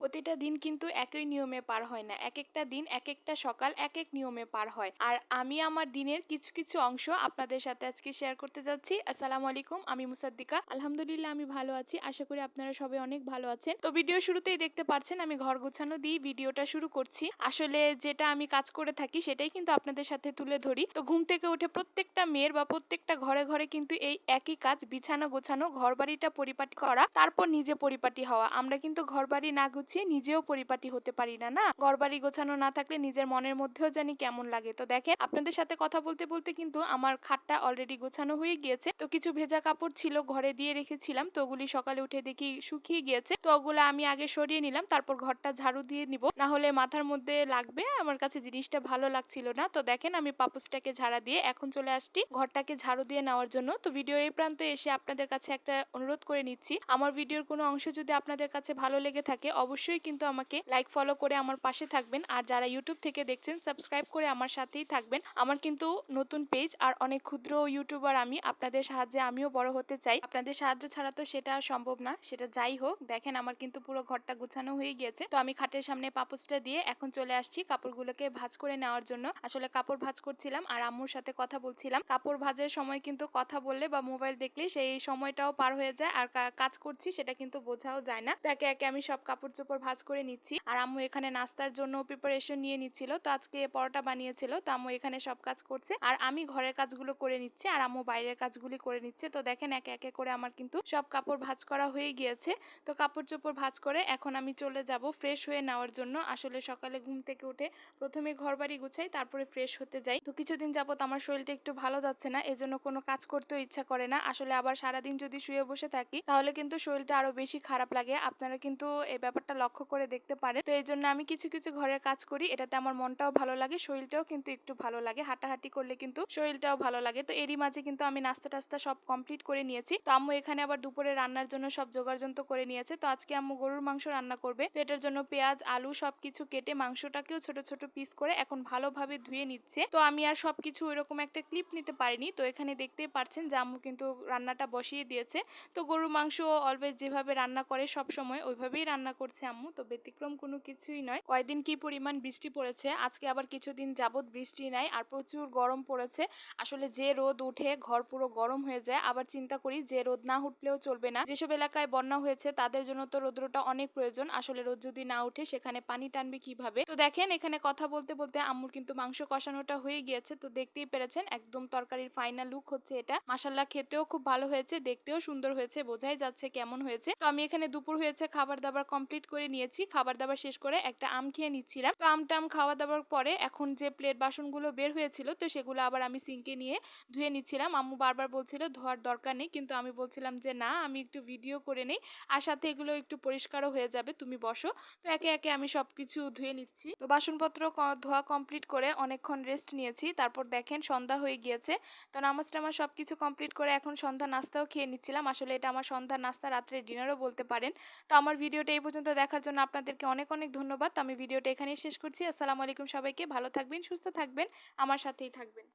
প্রতিটা দিন কিন্তু একই নিয়মে পার হয় না। একেকটা দিন একেকটা সকাল একেক নিয়মে পার হয়। আর আমি আমার দিনের কিছু, কিছু অংশ আপনাদের সাথে আজকে শেয়ার করতে যাচ্ছি। আসসালামু আলাইকুম। আমি মুসাদ্দিকা। আলহামদুলিল্লাহ আমি ভালো আছি। আশা করি আপনারা সবাই অনেক ভালো আছেন। তো ভিডিও শুরুতেই দেখতে পাচ্ছেন আমি ঘর গোছানো দিয়ে ভিডিওটা শুরু করছি। আসলে যেটা আমি কাজ করে থাকি সেটাই কিন্তু আপনাদের সাথে তুলে ধরি। তো ঘুম থেকে উঠে প্রত্যেকটা মেয়ের বা প্রত্যেকটা ঘরে, ঘরে কিন্তু এই একই কাজ বিছানা গোছানো, ঘরবাড়িটা পরিপাটি করা, তারপর নিজে পরিপাটি হওয়া। আমরা কিন্তু ঘরবাড়ি না গুছিয়ে নিজেও পরিপাটি হতে পারি না, না? ঘরবাড়ি গোছানো না থাকলে নিজের মনের মধ্যেও জানি কেমন লাগে। তো দেখেন আপনাদের সাথে কথা বলতে, বলতে কিন্তু আমার খাটটা অলরেডি গোছানো হয়ে গিয়েছে। তো কিছু ভেজা কাপড় ছিল ঘরে দিয়ে রেখেছিলাম। তো ওগুলি সকালে উঠে দেখি শুকিয়ে গিয়েছে। তো ওগুলো আমি আগে সরিয়ে নিলাম। তারপর ঘরটা ঝাড়ু দিয়ে নিব। না হলে মাথার মধ্যে লাগবে। আমার কাছে জিনিসটা ভালো লাগছিল না। তো দেখেন আমি পাপোশটাকে ঝাড়া দিয়ে এখন চলে আসছি ঘরটাকে ঝাড়ু দিয়ে নেওয়ার জন্য। তো ভিডিওর এই প্রান্তে এসে আপনাদের কাছে একটা অনুরোধ করে নিচ্ছি। আমার ভিডিওর কোনো অংশ যদি আপনাদের কাছে ভালো লেগে থাকে অবশ্যই কিন্তু আমাকে লাইক ফলো করে আমার পাশে থাকবেন। আর যারা ইউটিউব থেকে দেখছেন সাবস্ক্রাইব করে আমার সাথেই থাকবেন। আমার কিন্তু নতুন পেজ আর অনেক ক্ষুদ্র ইউটিউবার আমি। আপনাদের সাহায্যে আমিও বড় হতে চাই। আপনাদের সাহায্য ছাড়া তো সেটা আর সম্ভব না। সেটা যাই হোক, দেখেন আমার কিন্তু পুরো ঘরটা গোছানো হয়ে গিয়েছে। তো আমি খাটের সামনে পাপোশটা দিয়ে এখন চলে আসছি কাপড়গুলোকে ভাঁজ করে নেওয়ার জন্য। আসলে কাপড় ভাঁজ করছিলাম আর আম্মুর সাথে কথা বলছিলাম। কাপড় ভাঁজের সময় কিন্তু কথা বললে বা মোবাইল দেখলে সেই সময়টাও পার হয়ে যায় আর কাজ করছি সেটা কিন্তু বোঝাও যায় না। তো একে একে আমি সব কাপড় চোপড় ভাঁজ করে নিচ্ছি। আর আম্মু এখানে নাস্তার জন্য প্রিপারেশন নিয়ে নিচ্ছিল। তো আজকে পরোটা বানিয়েছিল। তো আম্মু এখানে সব কাজ করছে আর আমি ঘরের কাজগুলো করে নিচ্ছি আর আম্মু বাইরের কাজগুলি করে নিচ্ছে। তো দেখেন একে একে করে আমার কিন্তু সব কাপড় ভাঁজ করা হয়ে গিয়েছে। তো কাপড় চোপড় ভাঁজ করে এখন আমি চলে যাব ফ্রেশ হয়ে নেওয়ার জন্য। আসলে সকালে ঘুম থেকে উঠে প্রথমে ঘরবাড়ি গুছাই, তারপরে ফ্রেশ হতে যাই। তো কিছুদিন যাবত আমার শরীরটা একটু ভালো যাচ্ছে না, এজন্য কোনো কাজ করতেও ইচ্ছা করে না। আসলে আবার সারাদিন যদি শুয়ে বসে থাকি তাহলে কিন্তু শরীরটা আরো বেশি খারাপ লাগে। আপনারা কিন্তু এই ব্যাপারটা লক্ষ্য করে দেখতে পারেন। তো এই জন্য আমি কিছু কিছু ঘরের কাজ করি, এটাতে আমার মনটাও ভালো লাগে, শরীরটাও কিন্তু একটু ভালো লাগে। হাঁটাহাঁটি করলে কিন্তু শরীরটাও ভালো লাগে। তো এরই মাঝে কিন্তু আমি নাস্তা টাস্তা সব কমপ্লিট করে নিয়েছি। তো আম্মু এখানে আবার দুপুরে রান্নার জন্য সব জোগাড়যন্ত্র করে নিয়েছে। তো আজকে আম্মু গরুর মাংস রান্না করবে। তো এটার জন্য পেঁয়াজ আলু সবকিছু কেটে মাংসটাকেও ছোট ছোট পিস করে এখন ভালোভাবে ধুয়ে নিচ্ছে। তো আমি আর সবকিছু ওইরকম একটা ক্লিপ নিতে পারিনি। তো এখানে দেখতেই পাচ্ছেন যে আম্মু কিন্তু রান্নাটা বসিয়ে দিয়েছে। তো গরুর মাংস অলওয়েজ যেভাবে রান্না করে সব সময় ওইভাবেই রান্না করছে আম্মু। তো ব্যতিক্রম কোনো কিছুই নয়। কয়দিন কি পরিমাণ বৃষ্টি পড়েছে, আজকে আবার কিছুদিন যাবত বৃষ্টি নাই আর প্রচুর গরম পড়েছে। আসলে যে রোদ উঠে ঘর পুরো গরম হয়ে যায়। আবার চিন্তা করি যে রোদ না উঠলেও চলবে না। যেসব এলাকায় বন্যা হয়েছে তাদের জন্য তো রৌদ্রটা অনেক প্রয়োজন। আসলে রোদ যদি না উঠে সেখানে পানি টানবে কিভাবে। তো দেখেন এখানে কথা বলতে বলতে আম্মুর কিন্তু মাংস কষানোটা হয়ে গিয়েছে। তো দেখতেই পেরেছেন একদম তরকারির ফাইনাল লুক হচ্ছে এটা। মাশাআল্লাহ খেতেও খুব ভালো হয়েছে, দেখতেও সুন্দর হয়েছে, বোঝাই যাচ্ছে কেমন হয়েছে। তো আমি এখানে দুপুর হয়েছে খাবার দাবার কমপ্লিট করে নিয়েছি। খাবার দাবার শেষ করে একটা আম খেয়ে নিচ্ছিলাম। তো আমটাম খাওয়া দাওয়ার পরে এখন যে প্লেট বাসনগুলো বের হয়েছিল তো সেগুলো আবার আমি সিঙ্কে নিয়ে ধুয়ে নিচ্ছিলাম। আম্মু বারবার বলছিল ধোয়ার দরকার নেই, কিন্তু আমি বলছিলাম যে না আমি একটু ভিডিও করে নেই আর সাথে এগুলো একটু পরিষ্কারও হয়ে যাবে, তুমি বসো। তো একে একে আমি সবকিছু ধুয়ে নিচ্ছি। তো বাসনপত্র ধোয়া কমপ্লিট করে অনেকক্ষণ রেস্ট নিয়েছি। তারপর দেখেন সন্ধ্যা হয়ে গিয়েছে। তো নামাজ টামাজ সবকিছু কমপ্লিট করে এখন সন্ধ্যা নাস্তাও খেয়ে নিচ্ছিলাম। আসলে এটা আমার সন্ধ্যা নাস্তা, রাত্রে ডিনারও বলতে পারেন। তো আমার ভিডিওটা এই পর্যন্ত দেখার জন্য আপনাদেরকে অনেক অনেক ধন্যবাদ। তো আমি ভিডিওটা এখানেই শেষ করছি। আসসালামু আলাইকুম সবাইকে। ভালো থাকবেন, সুস্থ থাকবেন, আমার সাথেই থাকবেন।